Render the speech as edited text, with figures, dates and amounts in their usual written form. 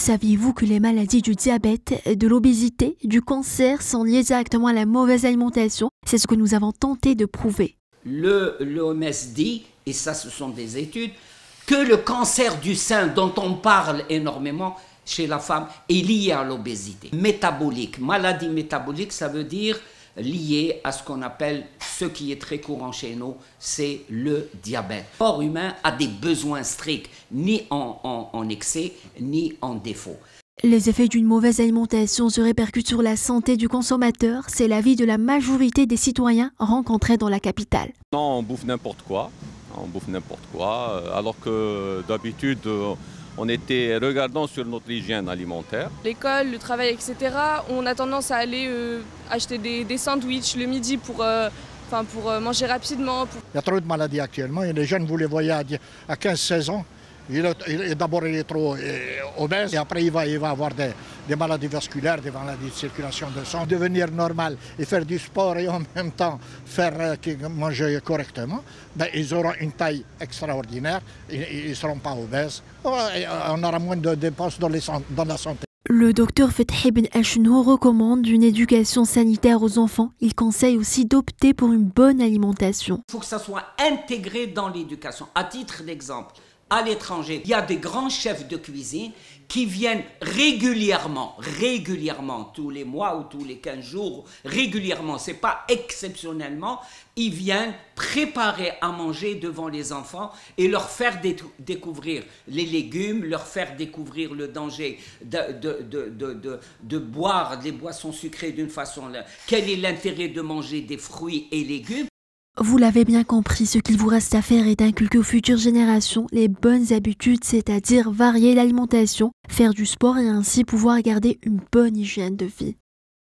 Saviez-vous que les maladies du diabète, de l'obésité, du cancer sont liées directement à la mauvaise alimentation? C'est ce que nous avons tenté de prouver. L'OMS dit, et ça ce sont des études, que le cancer du sein dont on parle énormément chez la femme est lié à l'obésité. Métabolique, maladie métabolique, ça veut dire lié à ce qu'on appelle, ce qui est très courant chez nous, c'est le diabète. Le corps humain a des besoins stricts, ni en excès, ni en défaut. Les effets d'une mauvaise alimentation se répercutent sur la santé du consommateur. C'est l'avis de la majorité des citoyens rencontrés dans la capitale. Non, on bouffe n'importe quoi. Alors que d'habitude, on était regardant sur notre hygiène alimentaire. L'école, le travail, etc. On a tendance à aller acheter des sandwichs le midi pour manger rapidement. Il y a trop de maladies actuellement. Et les jeunes, vous les voyez à 15-16 ans. D'abord, il est trop obèse et après, il va avoir des maladies vasculaires, des maladies de circulation de sang. Devenir normal et faire du sport et en même temps manger correctement, ils auront une taille extraordinaire, ils ne seront pas obèses. On aura moins de dépenses dans la santé. Le docteur Fethi Ben Achnou recommande une éducation sanitaire aux enfants. Il conseille aussi d'opter pour une bonne alimentation. Il faut que ça soit intégré dans l'éducation. À titre d'exemple, à l'étranger, il y a des grands chefs de cuisine qui viennent régulièrement, tous les mois ou tous les 15 jours, régulièrement, c'est pas exceptionnellement, ils viennent préparer à manger devant les enfants et leur faire découvrir les légumes, leur faire découvrir le danger de boire des boissons sucrées d'une façon. Quel est l'intérêt de manger des fruits et légumes? Vous l'avez bien compris, ce qu'il vous reste à faire est d'inculquer aux futures générations les bonnes habitudes, c'est-à-dire varier l'alimentation, faire du sport et ainsi pouvoir garder une bonne hygiène de vie.